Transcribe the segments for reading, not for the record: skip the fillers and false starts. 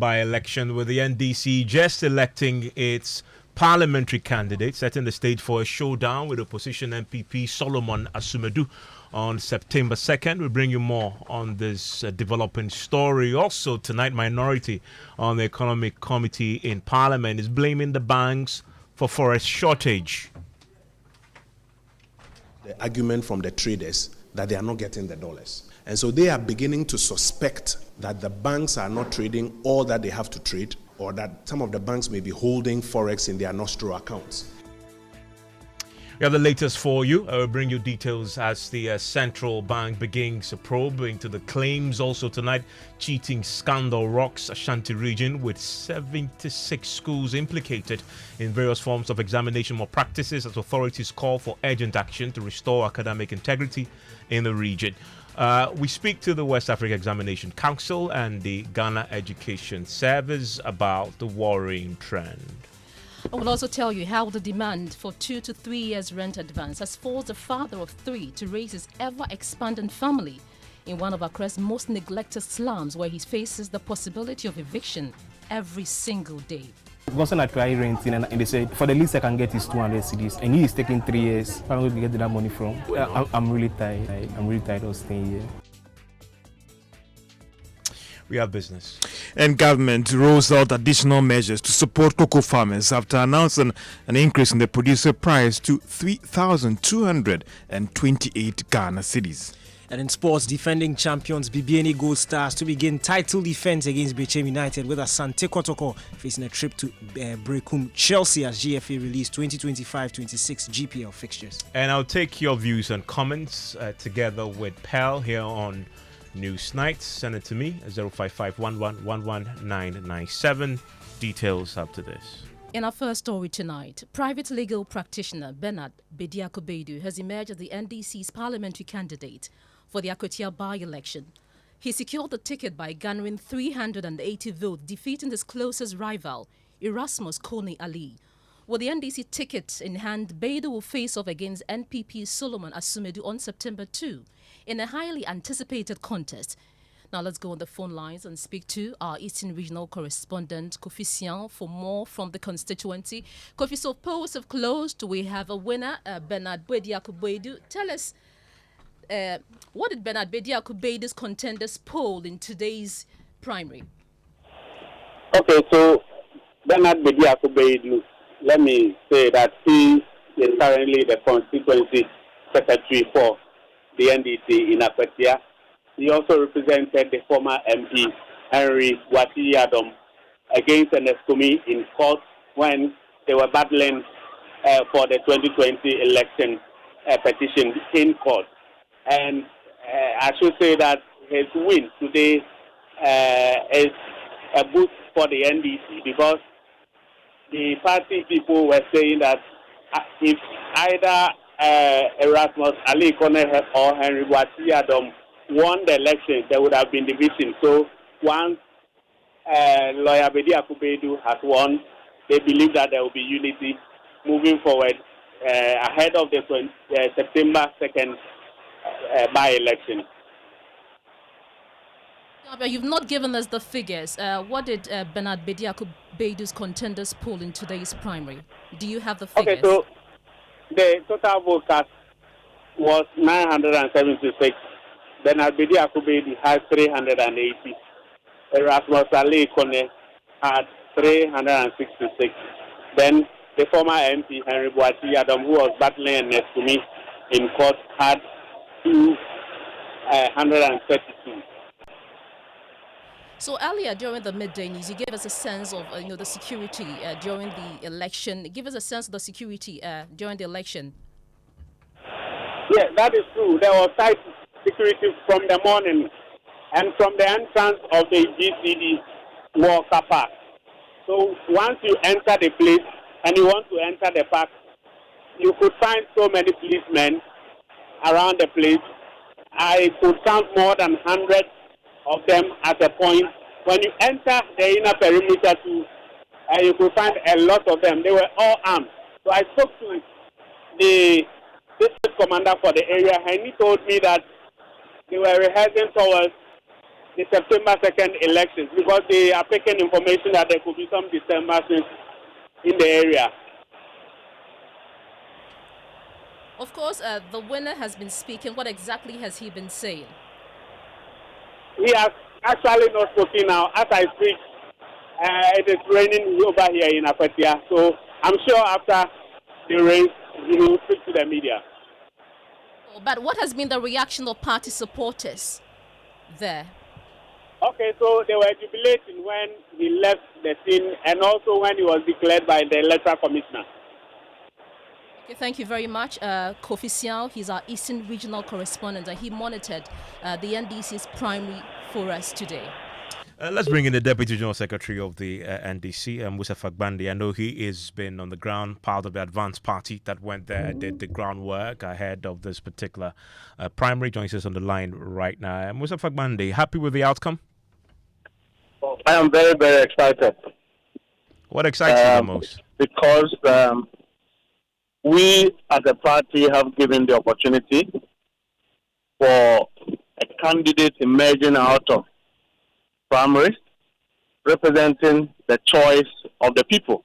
by-election, with the NDC just electing its parliamentary candidate, setting the stage for a showdown with opposition NPP Solomon Asumedu on September 2nd. We'll bring you more on this developing story. Also tonight, minority on the Economic Committee in Parliament is blaming the banks for Forex shortage. The argument from the traders that they are not getting the dollars. And so they are beginning to suspect that the banks are not trading all that they have to trade, or that some of the banks may be holding Forex in their nostro accounts. We have the latest for you. I will bring you details as the central bank begins a probe into the claims. Also tonight, cheating scandal rocks Ashanti region with 76 schools implicated in various forms of examination malpractices as authorities call for urgent action to restore academic integrity in the region. We speak to the West Africa Examination Council and the Ghana Education Service about the worrying trend. I will also tell you how the demand for 2 to 3 years rent advance has forced a father of 3 to raise his ever-expanding family in one of Accra's most neglected slums, where he faces the possibility of eviction every single day. Once I try renting, and they say for the least I can get is 200 cedis, and he is taking 3 years. I'm going to get that money from. I'm really tired. I'm really tired of staying here. We have business. And government rolls out additional measures to support cocoa farmers after announcing an increase in the producer price to 3,228 Ghana cedis. And in sports, defending champions BBN Gold Stars to begin title defense against Bechem United, with Asante Kotoko facing a trip to Brecum Chelsea as GFA released 2025-26 GPL fixtures. And I'll take your views and comments together with Pell here on News Night. Send it to me at 055-11-11997. Details after this. In our first story tonight, private legal practitioner Bediako Baidoo has emerged as the NDC's parliamentary candidate for the Akwatia by-election. He secured the ticket by garnering 380 votes, defeating his closest rival, Erasmus Kone Ali. With the NDC ticket in hand, Baidoo will face off against NPP Solomon Asumedu on September 2 in a highly anticipated contest. Now let's go on the phone lines and speak to our Eastern Regional Correspondent, Kofi Sian, for more from the constituency. Kofi, so polls have closed. We have a winner, Bediako Baidoo. Tell us, what did Bediako Baidoo's contenders poll in today's primary? Okay, so Bediako Baidoo, let me say that he is currently the constituency secretary for the NDC in Akwatia. He also represented the former MP Henry Watiyadom against an Eskumi in court when they were battling for the 2020 election petition in court. And I should say that his win today is a boost for the NDC, because the party people were saying that if either Erasmus Ali Kone or Henry Watiyadom won the election, there would have been division. So once lawyer Bediako Baidoo has won, they believe that there will be unity moving forward ahead of the September 2nd by-election. You've not given us the figures. What did Bediako Baidoo's contenders poll in today's primary? Do you have the figures? Okay, so the total vote cast was 976. Bediako Baidoo has 380. Erasmus Ali Kone had 366. Then the former MP Henry Watiyadom, who was battling an Eskumi in court, had 232. So earlier during the midday news, you gave us a sense of the security during the election. Give us a sense of the security during the election. Yeah, that is true. There was tight security from the morning and from the entrance of the GCD war car park. So once you enter the place and you want to enter the park, you could find so many policemen around the place. I could count more than 100 of them at a point. When you enter the inner perimeter too, you could find a lot of them. They were all armed. So I spoke to the district commander for the area, and he told me that they were rehearsing towards the September 2nd elections because they are taking information that there could be some disturbances in the area. Of course, the winner has been speaking. What exactly has he been saying? He has actually not spoken now. As I speak, it is raining over here in Akwatia. So I'm sure after the rain, he will speak to the media. But what has been the reaction of party supporters there? Okay, so they were jubilating when he left the scene and also when he was declared by the electoral commissioner. Okay, thank you very much. Kofi Siao, he's our Eastern Regional Correspondent, and he monitored the NDC's primary for us today. Let's bring in the Deputy General Secretary of the NDC, Musa Fagbandi. I know he has been on the ground, part of the advanced party that went there, did the groundwork ahead of this particular primary. Joins us on the line right now. Musa Fagbandi, happy with the outcome? I am very, very excited. What excites you the most? Because we as a party have given the opportunity for a candidate emerging out of primaries representing the choice of the people.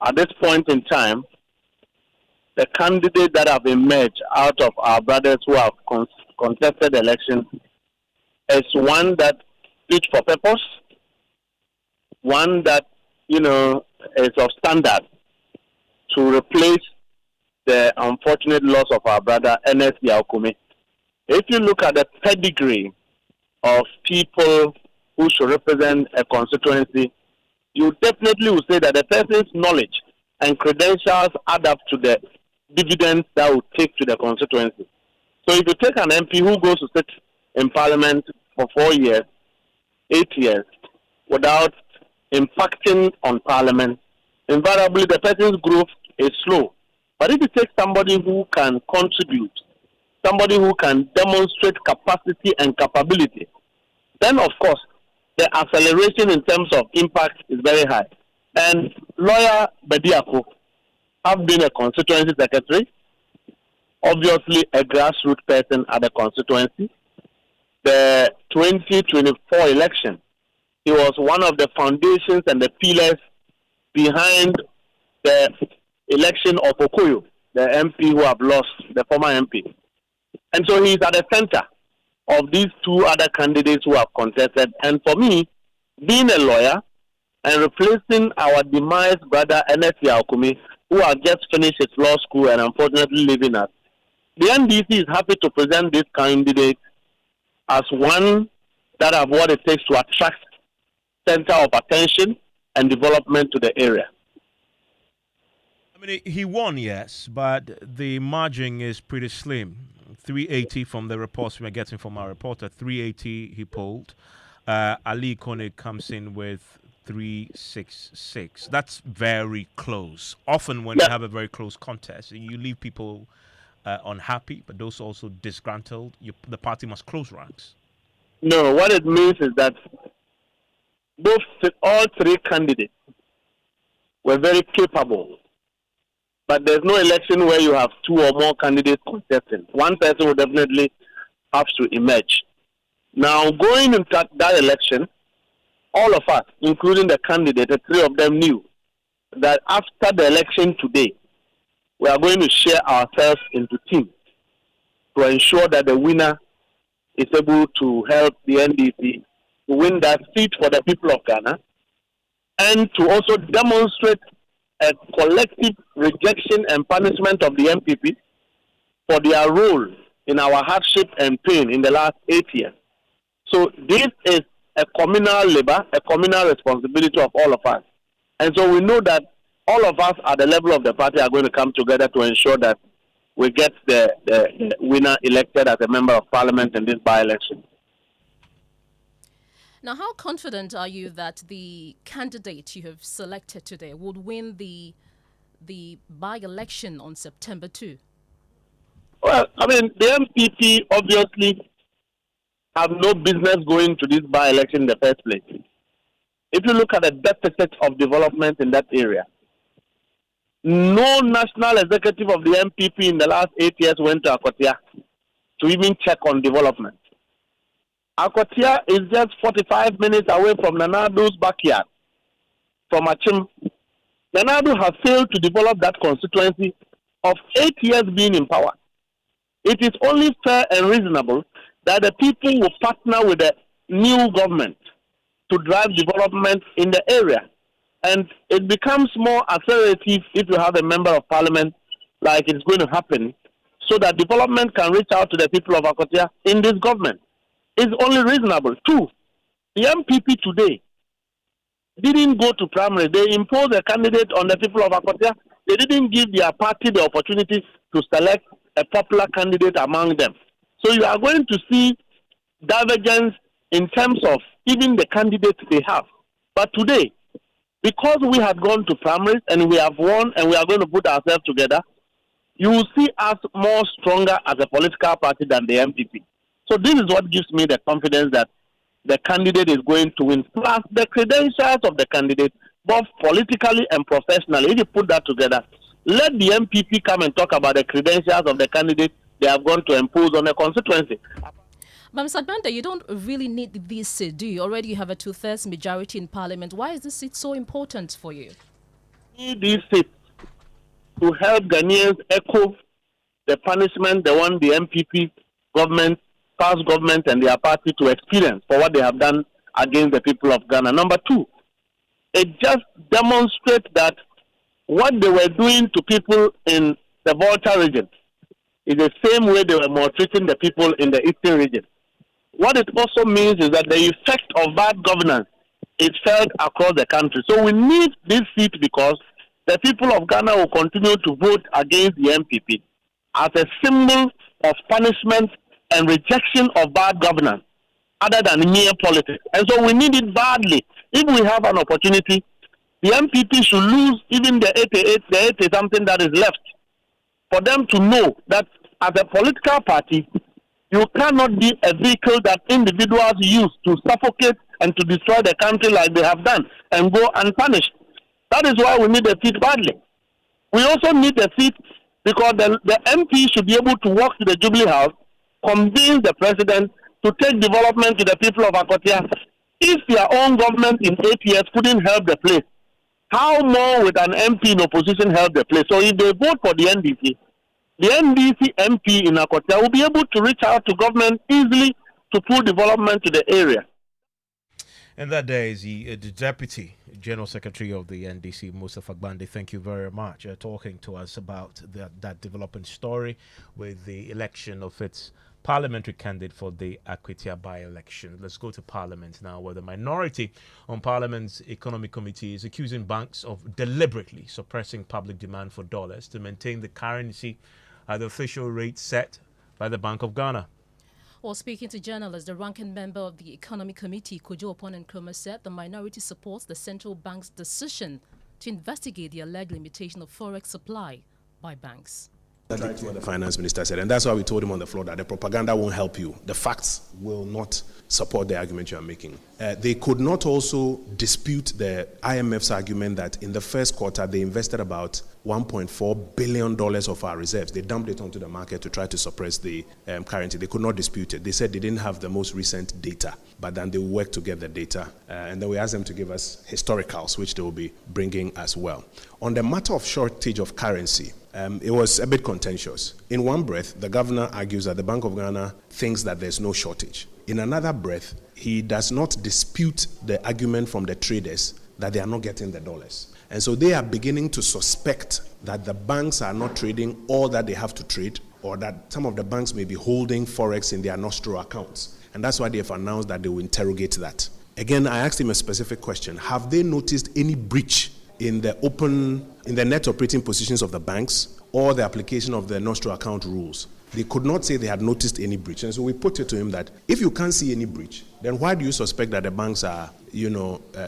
At this point in time, the candidate that have emerged out of our brothers who have contested the election is one that speaks for purpose, one that, is of standard to replace the unfortunate loss of our brother NDC Akotia. If you look at the pedigree of people who should represent a constituency, you definitely would say that the person's knowledge and credentials add up to the dividends that would take to the constituency. So if you take an MP who goes to sit in parliament for 4 years, 8 years, without impacting on parliament, invariably the person's growth is slow. But if you take somebody who can contribute, somebody who can demonstrate capacity and capability, then of course the acceleration in terms of impact is very high. And lawyer Bediako have been a constituency secretary, obviously a grassroots person at the constituency. The 2024 election, he was one of the foundations and the pillars behind the election of Okoyo, the MP who have lost, the former MP. And so he's at the center of these two other candidates who have contested. And for me, being a lawyer and replacing our demised brother NDC Akotia, who has just finished his law school and unfortunately leaving us, the NDC is happy to present this candidate as one that have what it takes to attract center of attention and development to the area. I mean, he won, yes, but the margin is pretty slim. 380 from the reports we're getting from our reporter. 380 he polled. Ali Kone comes in with 366. That's very close. Often when you have a very close contest, you leave people unhappy, but those also disgruntled. The party must close ranks. No, what it means is that all three candidates were very capable. But there's no election where you have two or more candidates contesting. One person will definitely have to emerge. Now, going into that election, all of us, including the candidate, the three of them knew that after the election today, we are going to share ourselves into teams to ensure that the winner is able to help the NDC to win that seat for the people of Ghana and to also demonstrate a collective rejection and punishment of the NPP for their role in our hardship and pain in the last 8 years. So this is a communal labor, a communal responsibility of all of us. And so we know that all of us at the level of the party are going to come together to ensure that we get the winner elected as a member of parliament in this by-election. Now, how confident are you that the candidate you have selected today would win the by-election on September 2? Well, I mean, the NPP obviously have no business going to this by-election in the first place. If you look at the deficit of development in that area, no national executive of the NPP in the last 8 years went to Akwatia to even check on development. Akwatia is just 45 minutes away from Nanado's backyard, from Achim. Nanado has failed to develop that constituency of 8 years being in power. It is only fair and reasonable that the people will partner with the new government to drive development in the area. And it becomes more accelerative if you have a member of parliament like it's going to happen, so that development can reach out to the people of Akwatia in this government. It's only reasonable. 2, the NPP today didn't go to primary. They imposed a candidate on the people of Akwatia. They didn't give their party the opportunity to select a popular candidate among them. So you are going to see divergence in terms of even the candidates they have. But today, because we have gone to primaries and we have won and we are going to put ourselves together, you will see us more stronger as a political party than the NPP. So this is what gives me the confidence that the candidate is going to win, plus the credentials of the candidate, both politically and professionally. If you put that together, let the NPP come and talk about the credentials of the candidate they have gone to impose on the constituency. But Mr. Banda, you don't really need this seat, do you? Already you have a 2/3 majority in parliament. Why is this seat so important for you? We need this seat to help Ghanaians echo the punishment they want the NPP government, past government and their party to experience for what they have done against the people of Ghana. Number 2, it just demonstrates that what they were doing to people in the Volta region is the same way they were maltreating the people in the eastern region. What it also means is that the effect of bad governance is felt across the country. So we need this seat because the people of Ghana will continue to vote against the NPP as a symbol of punishment and rejection of bad governance other than mere politics. And so we need it badly. If we have an opportunity, the NPP should lose even the 80-something that is left, for them to know that as a political party, you cannot be a vehicle that individuals use to suffocate and to destroy the country like they have done and go unpunished. That is why we need a seat badly. We also need a seat because the MP should be able to walk to the Jubilee House, convince the president to take development to the people of Akwatia. If their own government in 8 years couldn't help the place, how more would an MP in opposition help the place? So if they vote for the NDC MP in Akwatia will be able to reach out to government easily to pull development to the area. And that day is the Deputy General Secretary of the NDC, Mustafa Gbande. Thank you very much talking to us about that development story with the election of its parliamentary candidate for the Akwatia by-election. Let's go to Parliament now, where the minority on Parliament's Economic Committee is accusing banks of deliberately suppressing public demand for dollars to maintain the currency at the official rate set by the Bank of Ghana. While speaking to journalists, the ranking member of the Economic Committee, Kojo Opon Nkrumah, said the minority supports the central bank's decision to investigate the alleged limitation of forex supply by banks. That's what the finance minister said, and that's why we told him on the floor that the propaganda won't help you. The facts will not support the argument you are making. They could not also dispute the IMF's argument that in the first quarter they invested about $1.4 billion of our reserves. They dumped it onto the market to try to suppress the currency. They could not dispute it. They said they didn't have the most recent data, but then they will work to get the data. And then we asked them to give us historicals, which they will be bringing as well. On the matter of shortage of currency, it was a bit contentious. In one breath, the governor argues that the Bank of Ghana thinks that there's no shortage. In another breath, he does not dispute the argument from the traders that they are not getting the dollars. And so they are beginning to suspect that the banks are not trading all that they have to trade, or that some of the banks may be holding Forex in their nostro accounts. And that's why they have announced that they will interrogate that. Again, I asked him a specific question. Have they noticed any breach in the net operating positions of the banks or the application of the nostro account rules? They could not say they had noticed any breach. And so we put it to him that if you can't see any breach, then why do you suspect that the banks are,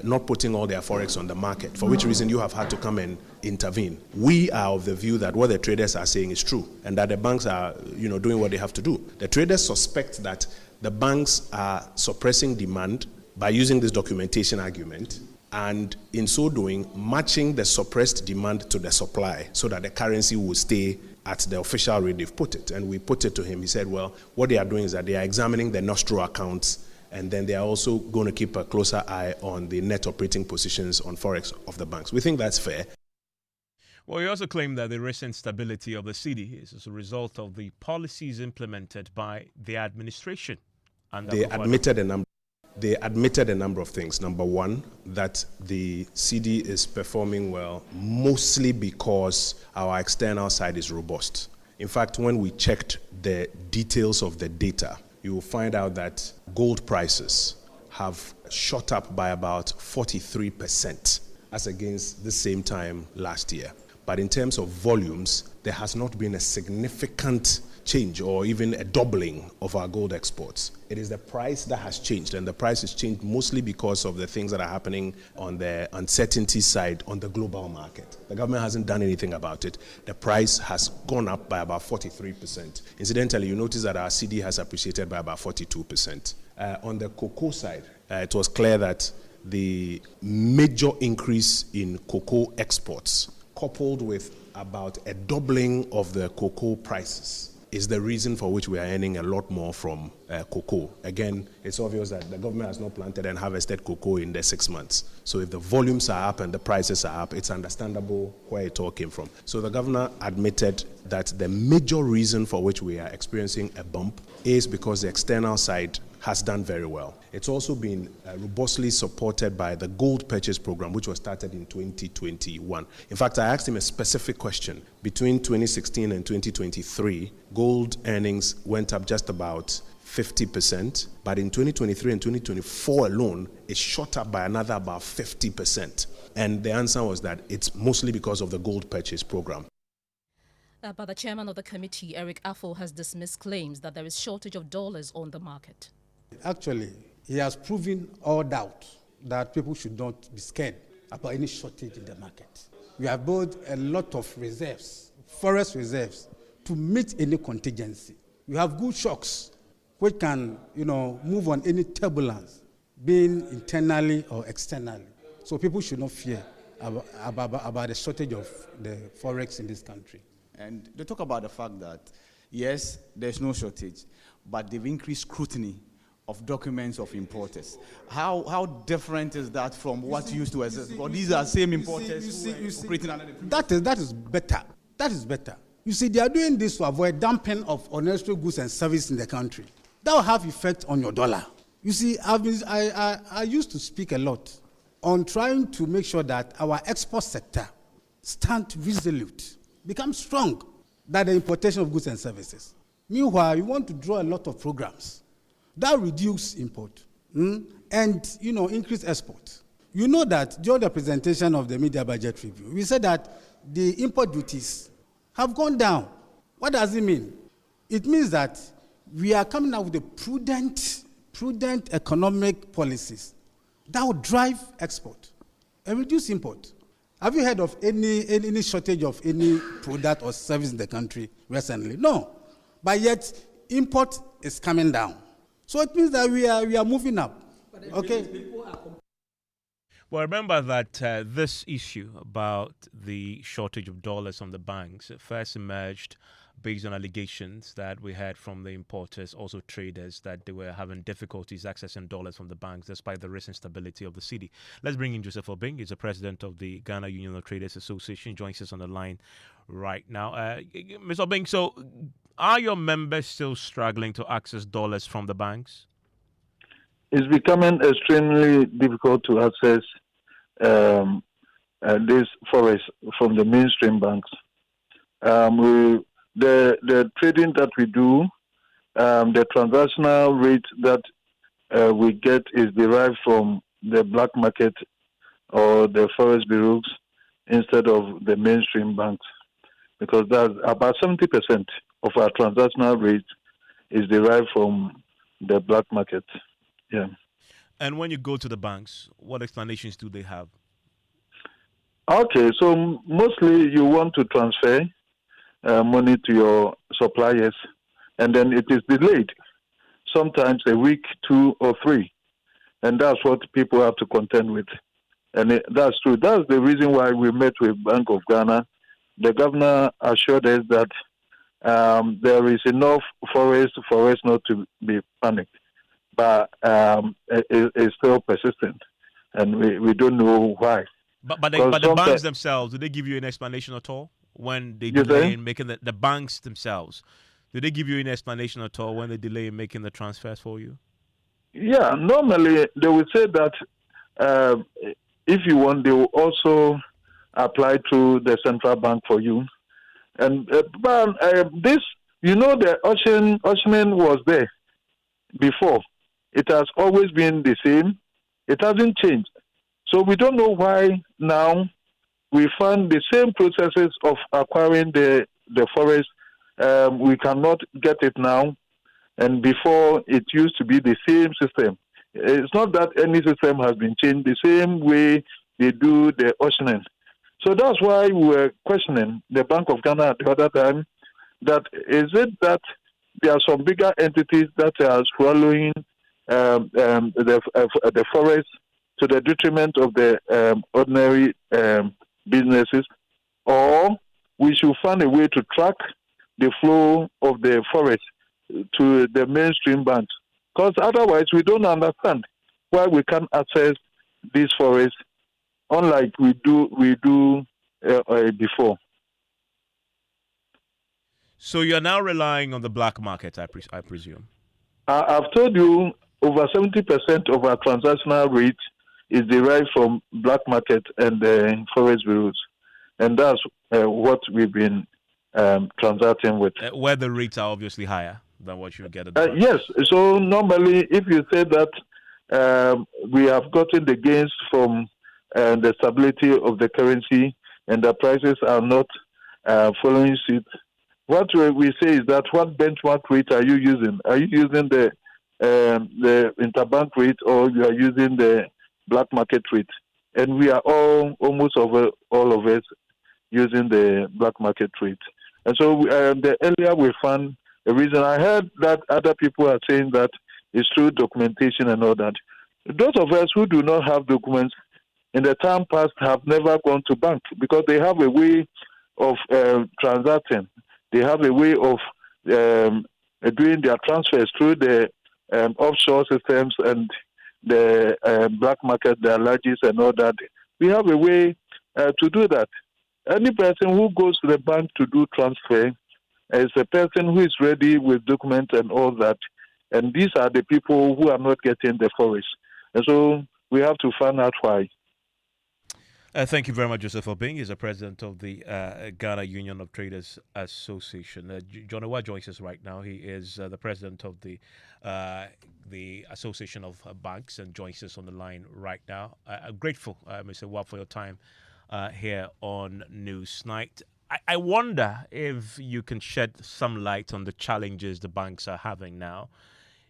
not putting all their Forex on the market, for which reason you have had to come and intervene? We are of the view that what the traders are saying is true and that the banks are, doing what they have to do. The traders suspect that the banks are suppressing demand by using this documentation argument, and in so doing, matching the suppressed demand to the supply so that the currency will stay at the official rate they've put it. And we put it to him. He said, well, what they are doing is that they are examining the nostro accounts And then they are also going to keep a closer eye on the net operating positions on Forex of the banks. We think that's fair. Well, you also claim that the recent stability of the city is as a result of the policies implemented by the administration. And They admitted a number of things. Number one, that the CD is performing well, mostly because our external side is robust. In fact, when we checked the details of the data, you will find out that gold prices have shot up by about 43% as against the same time last year. But in terms of volumes, there has not been a significant change or even a doubling of our gold exports. It is the price that has changed, and the price has changed mostly because of the things that are happening on the uncertainty side on the global market. The government hasn't done anything about it. The price has gone up by about 43%. Incidentally, you notice that our CD has appreciated by about 42%. On the cocoa side, it was clear that the major increase in cocoa exports, coupled with about a doubling of the cocoa prices, is the reason for which we are earning a lot more from cocoa. Again, it's obvious that the government has not planted and harvested cocoa in the 6 months. So if the volumes are up and the prices are up, it's understandable where it all came from. So the governor admitted that the major reason for which we are experiencing a bump is because the external side has done very well. It's also been robustly supported by the gold purchase program, which was started in 2021. In fact, I asked him a specific question. Between 2016 and 2023, gold earnings went up just about 50%, but in 2023 and 2024 alone, it shot up by another about 50%. And the answer was that it's mostly because of the gold purchase program. But the chairman of the committee, Eric Affo, has dismissed claims that there is shortage of dollars on the market. Actually, he has proven all doubt that people should not be scared about any shortage in the market. We have built a lot of reserves, forest reserves, to meet any contingency. We have good shocks which can, move on any turbulence, being internally or externally. So people should not fear about the shortage of the Forex in this country. And they talk about the fact that, yes, there's no shortage, but they've increased scrutiny of documents of importers. How different is that from what you used to assess? Well, these are same importers operating under the that is better. That is better. You see, they are doing this to avoid dumping of unnecessary goods and services in the country. That will have effect on your dollar. You see, I used to speak a lot on trying to make sure that our export sector stands resolute, becomes strong, than the importation of goods and services. Meanwhile, we want to draw a lot of programs that reduce import and increase export. You know that during the presentation of the media budget review, we said that the import duties have gone down. What does it mean? It means that we are coming out with a prudent economic policies that will drive export and reduce import. Have you heard of any shortage of any product or service in the country recently? No. But yet, import is coming down. So it means that we are moving up. Okay. Well, remember that this issue about the shortage of dollars on the banks first emerged based on allegations that we heard from the importers, also traders, that they were having difficulties accessing dollars from the banks despite the recent stability of the cedi. Let's bring in Joseph Obing. He's the president of the Ghana Union of Traders Association. He joins us on the line right now. Mr. Obing, so are your members still struggling to access dollars from the banks? It's becoming extremely difficult to access this forex from the mainstream banks. The trading that we do, the transactional rate that we get is derived from the black market or the forex bureaus instead of the mainstream banks, because that's about 70% of our transactional rate is derived from the black market. Yeah. And when you go to the banks, what explanations do they have? Okay, so mostly you want to transfer money to your suppliers, and then it is delayed, sometimes a week, 2 or 3, and that's what people have to contend with. And that's true. That's the reason why we met with Bank of Ghana. The governor assured us that there is enough forex for us not to be panicked. but it's still persistent, and we don't know why. But the banks themselves, do they give you an explanation at all when they delay in making the banks themselves? Do they give you an explanation at all when they delay in making the transfers for you? Yeah, normally they would say that if you want, they will also apply to the central bank for you. And but this, the auctioning was there before. It has always been the same. It hasn't changed. So we don't know why now we find the same processes of acquiring the forest. We cannot get it now. And before, it used to be the same system. It's not that any system has been changed, the same way they do the auctioning. So that's why we were questioning the Bank of Ghana at the other time, that is it that there are some bigger entities that are swallowing the forest to the detriment of the ordinary businesses, or we should find a way to track the flow of the forest to the mainstream banks, because otherwise we don't understand why we can't access these forests unlike we do before. So you're now relying on the black market, I presume. I've told you over 70% of our transactional rate is derived from black market and forest bureaus, and that's what we've been transacting with. Where the rates are obviously higher than what you get at the yes. So normally, if you say that we have gotten the gains from the stability of the currency and the prices are not following suit, what we say is that what benchmark rate are you using? Are you using the interbank rate, or you are using the black market rate? And we are almost all of us using the black market rate. And so the earlier we found a reason, I heard that other people are saying that it's through documentation and all that. Those of us who do not have documents in the time past have never gone to bank because they have a way of transacting. They have a way of doing their transfers through the offshore systems and the black market, the allergies and all that. We have a way to do that. Any person who goes to the bank to do transfer is a person who is ready with documents and all that. And these are the people who are not getting the forest. And so we have to find out why. Thank you very much, Joseph Obing. He's the president of the Ghana Union of Traders Association. John Owa joins us right now. He is the president of the Association of Banks and joins us on the line right now. I'm grateful, Mr. Owa, for your time here on Newsnight. I wonder if you can shed some light on the challenges the banks are having now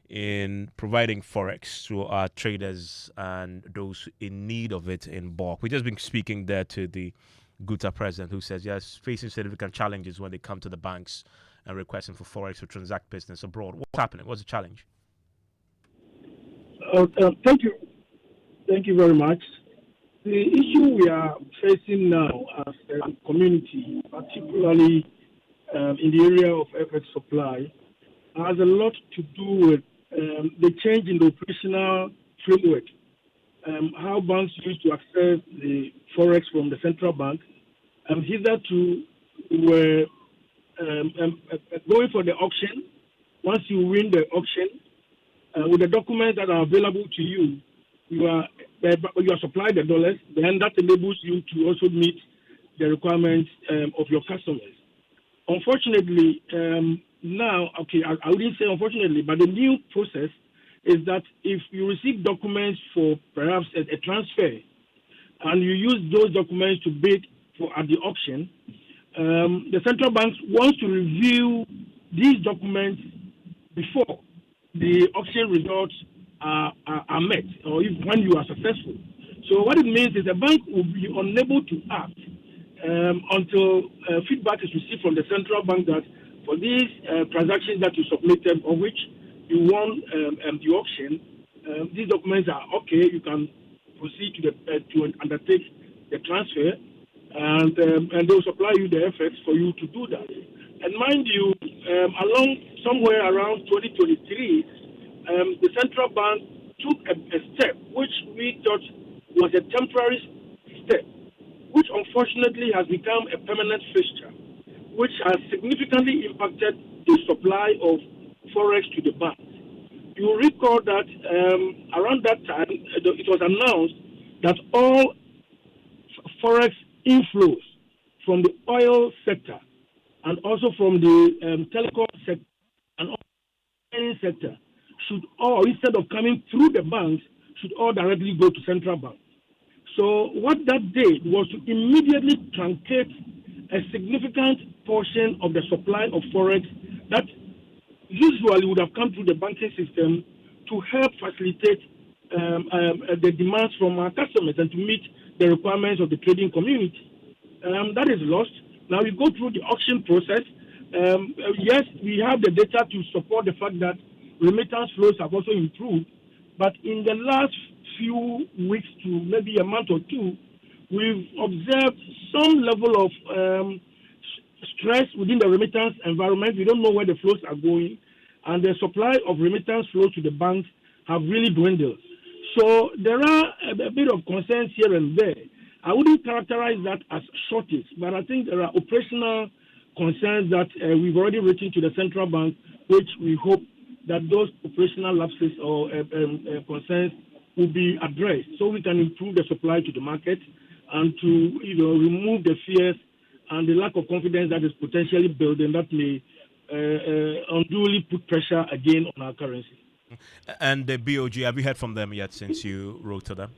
in providing Forex to our traders and those in need of it in bulk. We've just been speaking there to the Guta president, who says, yes, facing significant challenges when they come to the banks and requesting for Forex to transact business abroad. What's happening? What's the challenge? Thank you. Thank you very much. The issue we are facing now as a community, particularly in the area of FX supply, has a lot to do with the change in the operational framework. How banks used to access the Forex from the central bank, hitherto were going for the auction. Once you win the auction, with the documents that are available to you, you are supplied the dollars, then that enables you to also meet the requirements of your customers. Unfortunately, now, okay, I wouldn't say unfortunately, but the new process is that if you receive documents for perhaps a transfer and you use those documents to bid at the auction, the central banks want to review these documents before the auction results are met, or when you are successful. So what it means is the bank will be unable to act until feedback is received from the central bank that for these transactions that you submitted, of which you won the auction, these documents are okay. You can proceed to undertake the transfer, and they will supply you the FX for you to do that. And mind you, along somewhere around 2023, the central bank took a step which we thought was a temporary step, which unfortunately has become a permanent fixture, which has significantly impacted the supply of Forex to the bank. You will recall that around that time, it was announced that all Forex inflows from the oil sector and also from the telecom sector and also the mining sector should all, instead of coming through the banks, should all directly go to central bank. So what that did was to immediately truncate a significant portion of the supply of Forex that usually would have come through the banking system to help facilitate the demands from our customers and to meet the requirements of the trading community. That is lost. Now we go through the auction process. Yes, we have the data to support the fact that remittance flows have also improved, but in the last few weeks to maybe a month or two, we've observed some level of stress within the remittance environment. We don't know where the flows are going, and the supply of remittance flows to the banks have really dwindled. So there are a bit of concerns here and there. I wouldn't characterize that as shortage, but I think there are operational concerns that we've already written to the central bank, which we hope that those operational lapses or concerns will be addressed so we can improve the supply to the market and to remove the fears and the lack of confidence that is potentially building that may unduly put pressure again on our currency. And the BOG, have you heard from them yet since you wrote to them?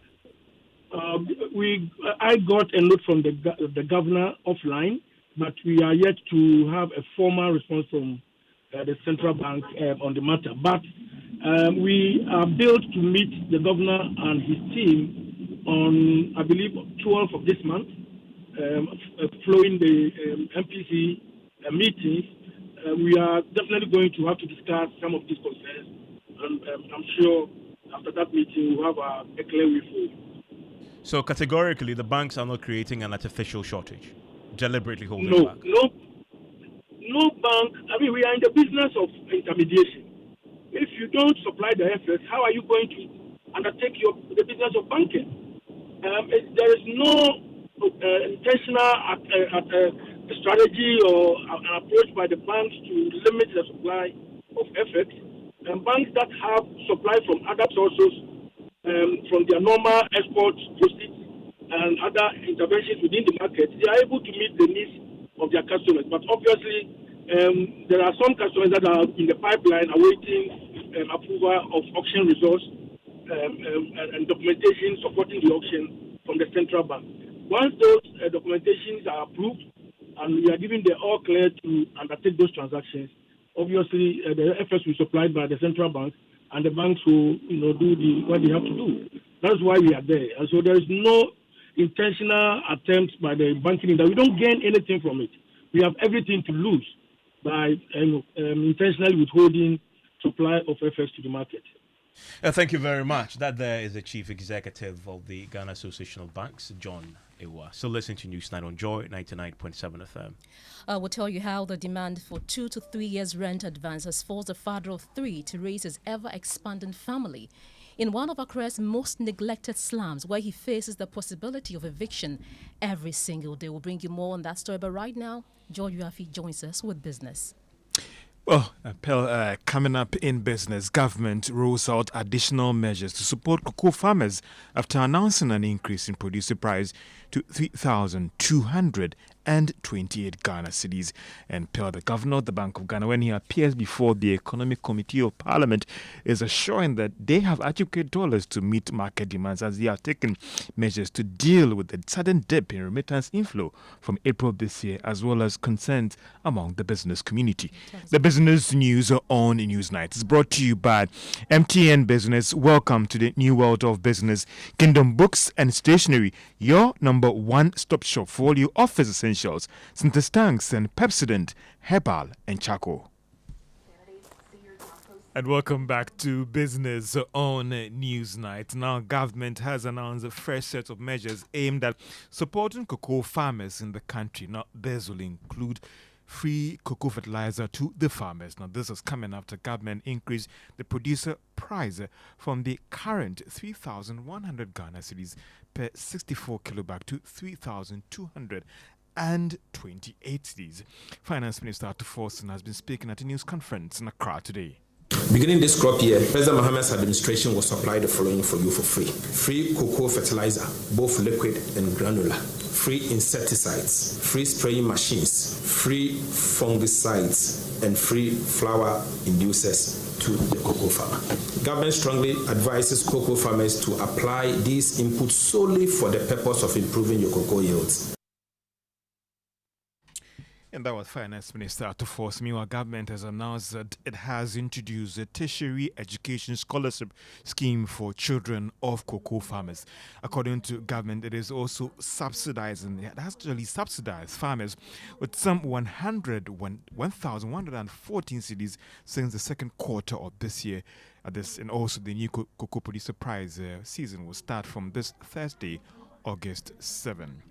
I got a note from the governor offline, but we are yet to have a formal response from the central bank on the matter. But we are built to meet the governor and his team on, I believe, 12th of this month, following the MPC meetings. We are definitely going to have to discuss some of these concerns, and I'm sure after that meeting we'll have a clear way forward. So categorically, the banks are not creating an artificial shortage, deliberately holding back? No bank. I mean, we are in the business of intermediation. If you don't supply the FS, how are you going to undertake the business of banking? There is no intentional strategy or an approach by the banks to limit the supply of FX. And banks that have supply from other sources, from their normal export proceeds and other interventions within the market, they are able to meet the needs of their customers. But obviously, there are some customers that are in the pipeline awaiting approval of auction results and documentation supporting the auction from the central bank. Once those documentations are approved and we are given the all clear to undertake those transactions, obviously the FS will be supplied by the central bank and the banks will do what they have to do. That's why we are there. And so there is no intentional attempts by the banking industry. We don't gain anything from it. We have everything to lose by intentionally withholding supply of FX to the market. Thank you very much. That there is the Chief Executive of the Ghana Association of Banks, John Ewa. So listen to News Night on Joy 99.7 FM. We'll tell you how the demand for 2 to 3 years rent advance has forced a father of 3 to raise his ever-expanding family in one of Accra's most neglected slums, where he faces the possibility of eviction every single day. We'll bring you more on that story, but right now, George Uafi joins us with business. Well, coming up in business, government rolls out additional measures to support cocoa farmers after announcing an increase in producer price to 3,228 Ghana cedis. And the governor of the Bank of Ghana, when he appears before the Economic Committee of Parliament, is assuring that they have adequate dollars to meet market demands as they are taking measures to deal with the sudden dip in remittance inflow from April this year, as well as concerns among the business community. The business news on Newsnight is brought to you by MTN Business. Welcome to the new world of business. Kingdom Books and Stationery, your number one-stop shop for all your office essentials, Synthesis Tanks and Pepsodent, Herbal and Charcoal. And welcome back to Business on Newsnight. Now, government has announced a fresh set of measures aimed at supporting cocoa farmers in the country. Now, these will include free cocoa fertilizer to the farmers. Now, this is coming after government increased the producer price from the current 3,100 Ghana cedis per 64 kilobag to 3,228 cedis. Finance Minister Arthur Forson has been speaking at a news conference in Accra today. Beginning this crop year, President Mohammed's administration will supply the following for you for free. Free cocoa fertilizer, both liquid and granular. Free insecticides, free spraying machines, free fungicides, and free flower inducers to the cocoa farmer. Government strongly advises cocoa farmers to apply these inputs solely for the purpose of improving your cocoa yields. And that was Finance Minister Arthur Forson. Meanwhile, government has announced that it has introduced a tertiary education scholarship scheme for children of cocoa farmers. According to government, it is also subsidizing, it has actually subsidized farmers with some 1,114 cedis since the second quarter of this year. And also the new cocoa producer prize season will start from this Thursday, August 7.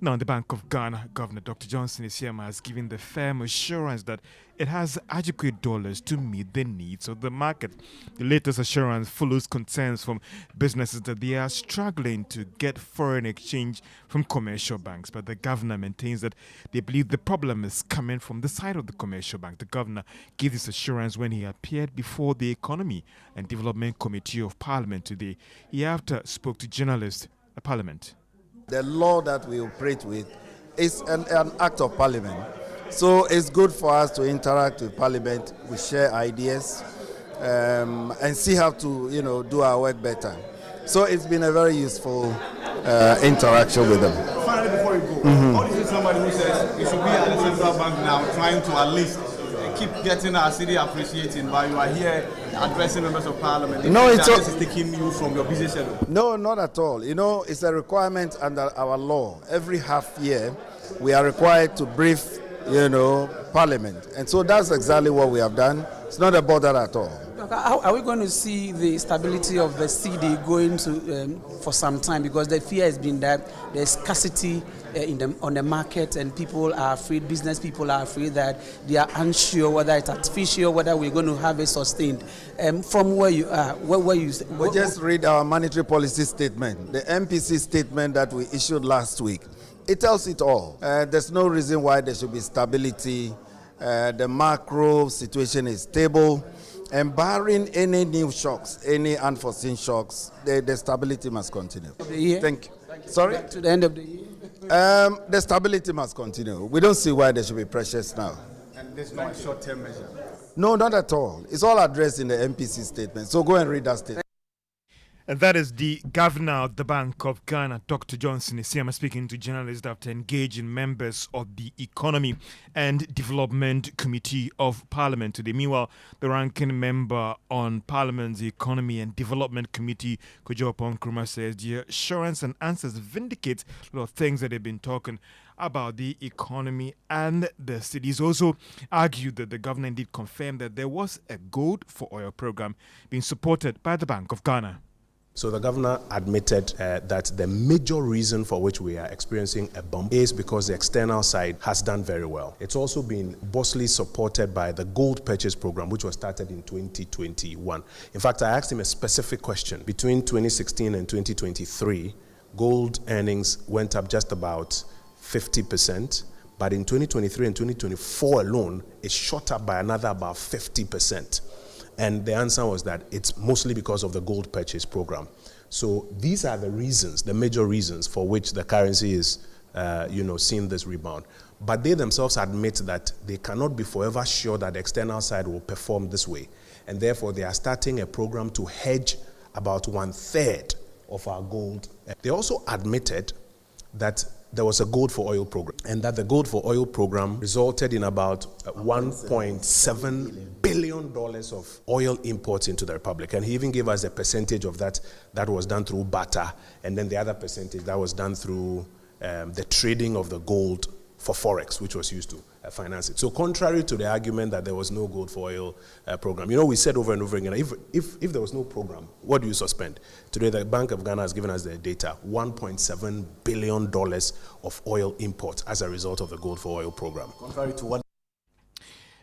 Now, the Bank of Ghana, Governor Dr. Johnson Isiama has given the firm assurance that it has adequate dollars to meet the needs of the market. The latest assurance follows concerns from businesses that they are struggling to get foreign exchange from commercial banks. But the governor maintains that they believe the problem is coming from the side of the commercial bank. The governor gave this assurance when he appeared before the Economy and Development Committee of Parliament today. He after spoke to journalists at Parliament. The law that we operate with is an act of Parliament. So it's good for us to interact with Parliament, we share ideas, and see how to, do our work better. So it's been a very useful interaction with them. Finally, before you go, how do you see somebody who says you should be at the central bank now trying to at least keep getting our city appreciating, but you are here addressing members of Parliament? No, it's taking you from your busy schedule. No, not at all. It's a requirement under our law. Every half year, we are required to brief, Parliament. And so that's exactly what we have done. It's not a bother at all. How are we going to see the stability of the CD going to for some time? Because the fear has been that there's scarcity on the market, and people are afraid, business people are afraid that they are unsure whether it's artificial, whether we're going to have it sustained. From where you are, we just read our monetary policy statement, the MPC statement that we issued last week. It tells it all. There's no reason why there should be stability. The macro situation is stable. And barring any new shocks, any unforeseen shocks, the stability must continue. Thank you. Sorry? To the end of the year? The stability must continue. We don't see why there should be pressures now. And there's no short-term measure? No, not at all. It's all addressed in the MPC statement. So go and read that statement. And that is the governor of the Bank of Ghana, Dr. Johnson Isiama, speaking to journalists after engaging members of the Economy and Development Committee of Parliament today. Meanwhile, the ranking member on Parliament's Economy and Development Committee, Kojo Nkrumah, says the assurance and answers vindicate a lot of things that they've been talking about the economy and the cities. Also argued that the governor indeed confirmed that there was a gold for oil program being supported by the Bank of Ghana. So the governor admitted that the major reason for which we are experiencing a bump is because the external side has done very well. It's also been bossily supported by the gold purchase program, which was started in 2021. In fact, I asked him a specific question. Between 2016 and 2023, gold earnings went up just about 50%. But in 2023 and 2024 alone, it shot up by another about 50%. And the answer was that it's mostly because of the gold purchase program. So these are the reasons, the major reasons for which the currency is, seeing this rebound. But they themselves admit that they cannot be forever sure that the external side will perform this way. And therefore, they are starting a program to hedge about 1/3 of our gold. They also admitted that there was a gold for oil program, and that the gold for oil program resulted in about $1.7 billion of oil imports into the Republic. And he even gave us a percentage of that was done through barter, and then the other percentage that was done through the trading of the gold for Forex, which was used to finance it. So contrary to the argument that there was no gold for oil program, we said over and over again, if there was no program, what do you suspend? Today, the Bank of Ghana has given us the data, $1.7 billion of oil imports as a result of the gold for oil program. Contrary to what?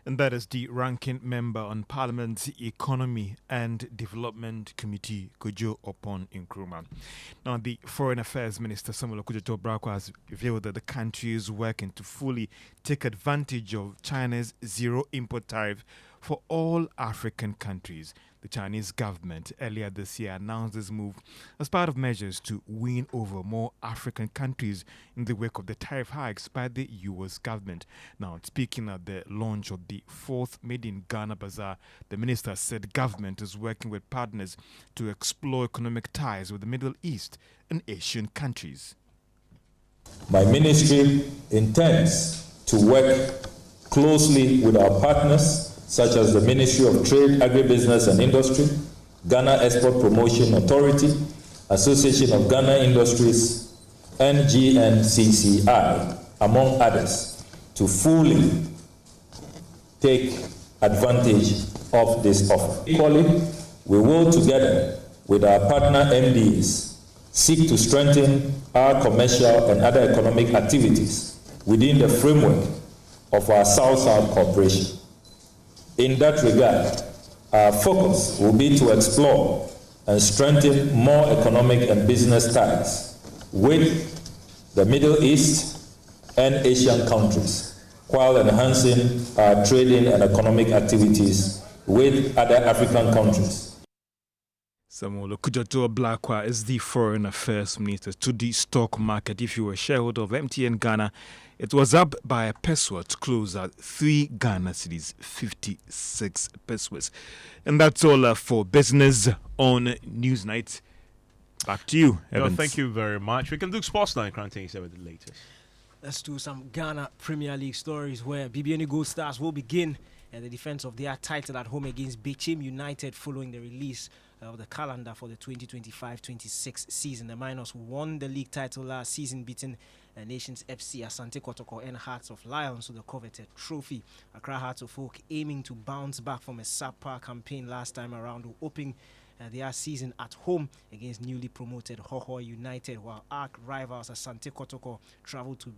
And that is the ranking member on Parliament's Economy and Development Committee, Kojo Opon Nkrumah. Now, the Foreign Affairs Minister Samuel Okudzeto Brako has revealed that the country is working to fully take advantage of China's zero import tariff for all African countries. The Chinese government earlier this year announced this move as part of measures to win over more African countries in the wake of the tariff hikes by the U.S. government. Now, speaking at the launch of the 4th Made in Ghana Bazaar, the minister said government is working with partners to explore economic ties with the Middle East and Asian countries. My ministry intends to work closely with our partners such as the Ministry of Trade, Agribusiness and Industry, Ghana Export Promotion Authority, Association of Ghana Industries, and GNCCI, among others, to fully take advantage of this offer. Equally, we will, together with our partner MDs, seek to strengthen our commercial and other economic activities within the framework of our South-South cooperation. In that regard, our focus will be to explore and strengthen more economic and business ties with the Middle East and Asian countries, while enhancing our trading and economic activities with other African countries. Samuel Okudzeto Brako is the Foreign Affairs Minister. To the stock market, if you were a shareholder of MTN Ghana, it was up by a peso to close at 3 Ghana cedis, 56 pesos. And that's all for business on Newsnight. Back to you, Evans. Well, thank you very much. We can do Sports Line, Cranting, with the latest. Let's do some Ghana Premier League stories where BBN Gold Stars will begin the defense of their title at home against Bechim United following the release of the calendar for the 2025-26 season. The Miners won the league title last season, beating Nations FC, Asante Kotoko and Hearts of Lions to the coveted trophy. Accra Hearts of Oak aiming to bounce back from a subpar campaign last time around, hoping their season at home against newly promoted Hoho United, while arch rivals Asante Kotoko travel to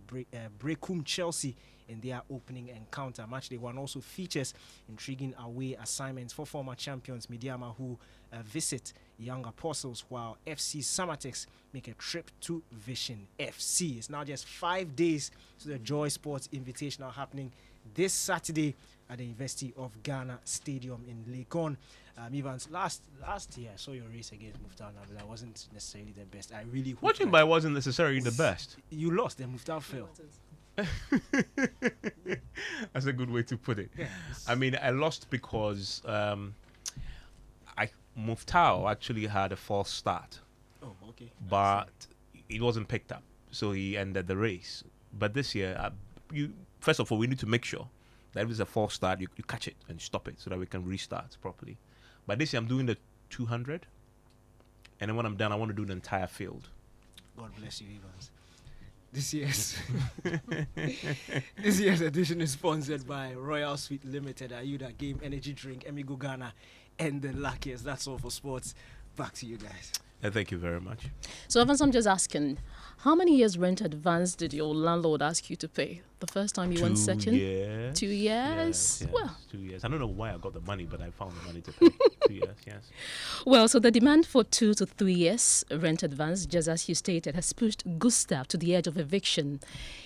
Brekum Chelsea in their opening encounter. Matchday 1 also features intriguing away assignments for former champions Midiama, who visit Young Apostles, while FC Samatex make a trip to Vision FC. It's now just 5 days to the Joy Sports Invitational happening this Saturday at the University of Ghana Stadium in Legon. Evans, last year I saw your race against Muftar, but that wasn't necessarily the best. I really hope. What do you mean by wasn't necessarily the best? You lost, then Muftar failed. That's a good way to put it. Yes. I mean, I lost because Muftar actually had a false start. Oh, okay. But it wasn't picked up, so he ended the race. But this year, first of all, we need to make sure that if it's a false start, you catch it and stop it so that we can restart properly. But this year, I'm doing the 200, and then when I'm done, I want to do the entire field. God bless you, Evans. This year's edition is sponsored by Royal Sweet Limited, Ayuda Game Energy Drink, Emigo Ghana, and the Luckiest. That's all for sports. Back to you guys. Thank you very much. So, Evans, I'm just asking, how many years rent advance did your landlord ask you to pay the first time you went searching? 2 years. 2 years? Yes, well, 2 years. I don't know why I got the money, but I found the money to pay. 2 years, yes. Well, so the demand for 2 to 3 years rent advance, just as you stated, has pushed Gustav to the edge of eviction.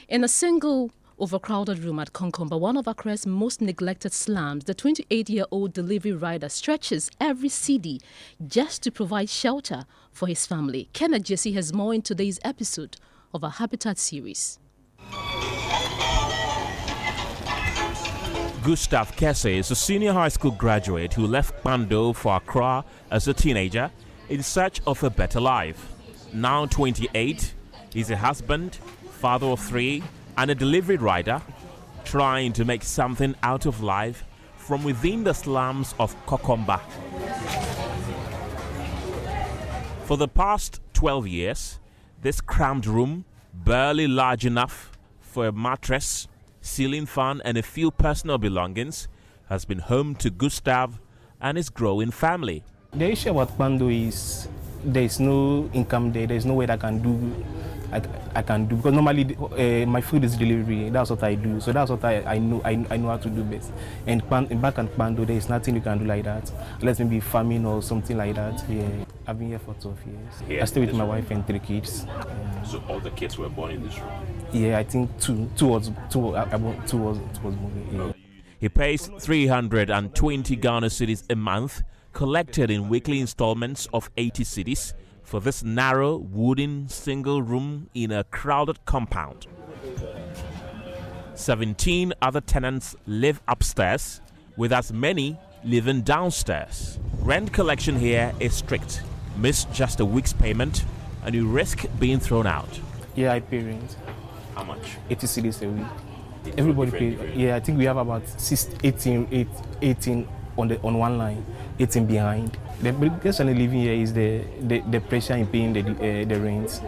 In a single overcrowded room at Konkomba, one of Accra's most neglected slums, the 28-year-old delivery rider stretches every cedi just to provide shelter for his family. Kenneth Jesse has more in today's episode of our Habitat series. Gustav Kesse is a senior high school graduate who left Bando for Accra as a teenager in search of a better life. Now 28, he's a husband, father of 3, and a delivery rider, trying to make something out of life from within the slums of Kokomba. For the past 12 years, this cramped room, barely large enough for a mattress, ceiling fan, and a few personal belongings has been home to Gustav and his growing family. The issue about Baidoo is there is no income there. There is no way that I can do. I can do because normally my food is delivery. That's what I do. So that's what I know. I know how to do best. And back at Baidoo, there is nothing you can do like that. Unless maybe farming or something like that. Yeah, I've been here for 12 years. Here, I stay with my wife and 3 kids. So all the kids were born in this room? Yeah, I think two was born. Yeah. He pays 320 Ghana cedis a month, collected in weekly installments of 80 cedis, for this narrow wooden single room in a crowded compound. 17 other tenants live upstairs, with as many living downstairs. Rent collection here is strict. Miss just a week's payment and you risk being thrown out. Yeah, I pay rent. How much? 80 cedis a week. Everybody pays. Yeah, I think we have about 18 on one line, 18 behind. The biggest challenge living here is the pressure in paying the rent.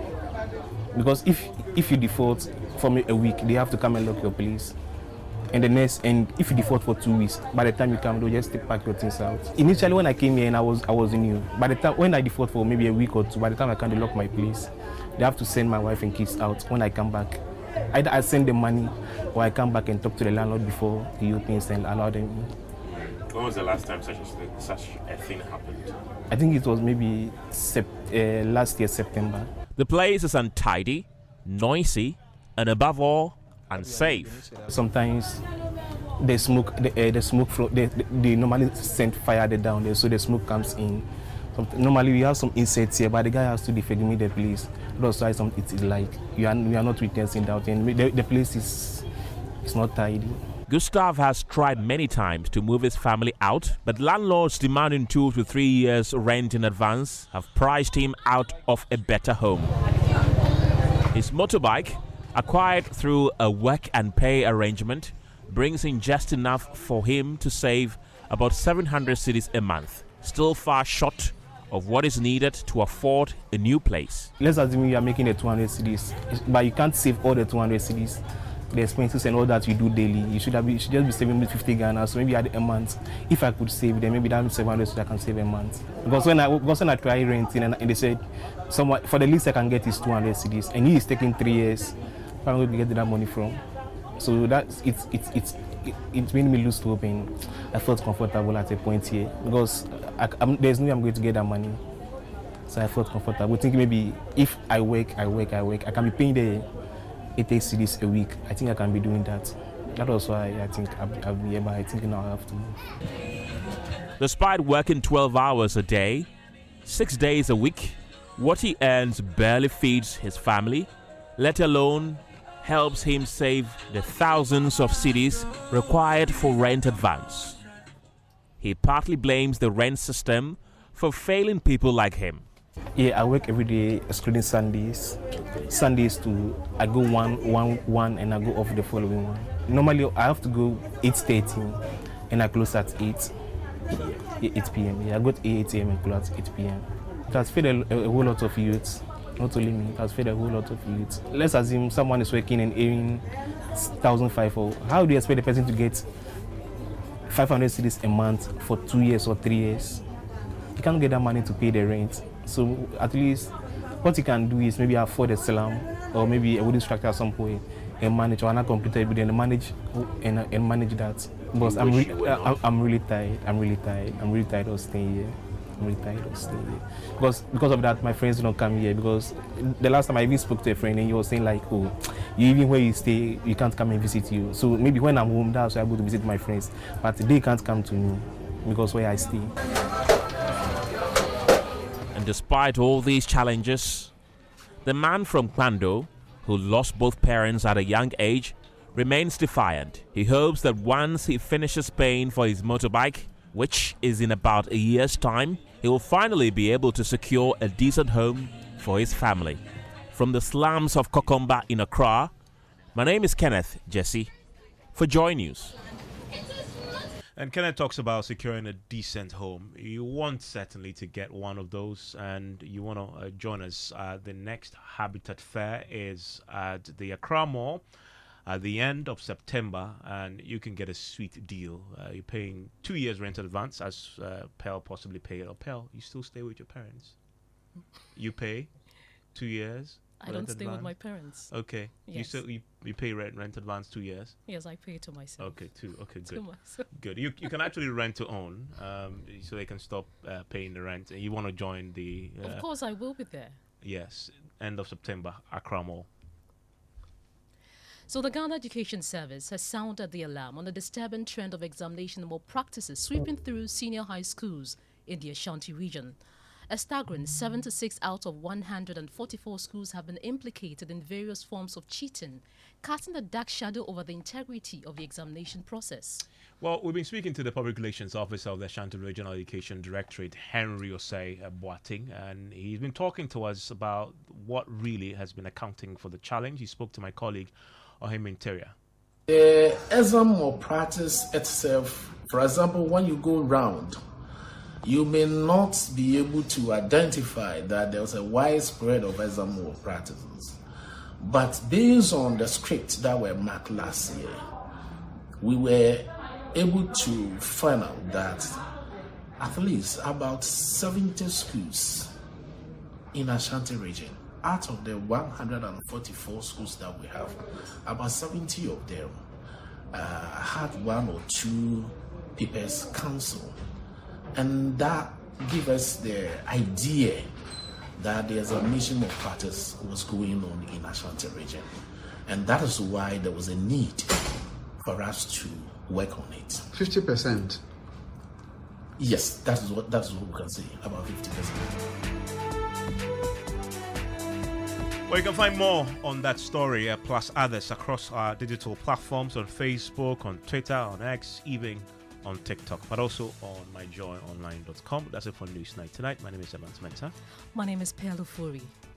Because if you default for a week, they have to come and lock your place. And if you default for 2 weeks, by the time you come, they'll just pack your things out. Initially, when I came here and I was new, by the time when I default for maybe a week or two, by the time I come, they lock my place. They have to send my wife and kids out when I come back. Either I send them money or I come back and talk to the landlord before he opens and allow them in. When was the last time such a thing happened? I think it was maybe last year, September. The place is untidy, noisy, and above all, unsafe. Sometimes the smoke, they normally send fire down there, so the smoke comes in. Normally we have some insects here, but the guy has to defend the place. That's why it is like we are not witnessing that, and the place is not tidy. Gustav has tried many times to move his family out, but landlords demanding 2 to 3 years rent in advance have priced him out of a better home. His motorbike, acquired through a work and pay arrangement, brings in just enough for him to save about 700 cedis a month, still far short of what is needed to afford a new place. Let's assume you are making the 200 cedis, but you can't save all the 200 cedis. The expenses and all that you do daily, you should just be saving 50 Ghana, so maybe at a month. If I could save them, maybe that's 700 so I can save a month. Because when I try renting and they said, for the least I can get is 200 cedis, and he is taking 3 years, where am I going to get that money from? So it made me lose hope, and I felt comfortable at a point here because there's no way I'm going to get that money. So I felt comfortable, thinking maybe if I work, I can be paying the 80 cedis a week. I think I can be doing that. That was why I think I'll be here, but I think now I have to move. Despite working 12 hours a day, 6 days a week, what he earns barely feeds his family, let alone helps him save the thousands of cedis required for rent advance. He partly blames the rent system for failing people like him. Yeah, I work every day, excluding Sundays. Sundays I go one and I go off the following one. Normally I have to go 8:30 and I close at 8 p.m. Yeah, I go to 8 a.m. and close at 8 p.m. It has fed a whole lot of youths, not only me, it has fed a whole lot of youths. Let's assume someone is working and earning 1,500. How do you expect the person to get 500 cedis a month for 2 years or 3 years? You can't get that money to pay the rent. So at least what you can do is maybe afford a slum or maybe a wooden structure at some point and manage, or not completed, but then manage that. Because I'm really tired. I'm really tired of staying here. Because of that, my friends don't come here. Because the last time I even spoke to a friend and he was saying like, oh, even where you stay, you can't come and visit you. So maybe when I'm home, that's why I go to visit my friends. But they can't come to me because where I stay. And despite all these challenges, the man from Baidoo, who lost both parents at a young age, remains defiant. He hopes that once he finishes paying for his motorbike, which is in about a year's time, he will finally be able to secure a decent home for his family. From the slums of Kokomba in Accra, my name is Kenneth Jesse for JoyNews. And Kenneth talks about securing a decent home. You want certainly to get one of those, and you want to join us. The next Habitat Fair is at the Accra Mall at the end of September, and you can get a sweet deal. You're paying 2 years rent advance, as Pearl possibly paid. Or Pearl, you still stay with your parents? You pay 2 years? I don't stay with my parents. Okay. Yes. You pay rent advance 2 years? Yes, I pay to myself. Okay, good. To myself. Good. You can actually rent to own, so they can stop paying the rent. And you want to join the... of course, I will be there. Yes, end of September, Accra Mall. So the Ghana Education Service has sounded the alarm on the disturbing trend of examination malpractices sweeping through senior high schools in the Ashanti region. A staggering 76 out of 144 schools have been implicated in various forms of cheating, casting a dark shadow over the integrity of the examination process. Well, we've been speaking to the Public Relations Officer of the Ashanti Regional Education Directorate, Henry Osei Boating, and he's been talking to us about what really has been accounting for the challenge. He spoke to my colleague, Ohim Interior. The exam malpractice itself, for example, when you go round, you may not be able to identify that there's a widespread of exam malpractices. But based on the scripts that were marked last year, we were able to find out that at least about 70 schools in Ashanti region, out of the 144 schools that we have, about 70 of them had one or two papers cancelled. And that gives us the idea that the examination of practice was going on in Ashanti region. And that is why there was a need for us to work on it. 50%? Yes, that's what we can say, about 50%. Well, you can find more on that story, plus others, across our digital platforms on Facebook, on Twitter, on X, even on TikTok, but also on myjoyonline.com. That's it for News Night tonight. My name is Evans Mensah. My name is Pearl Ofori.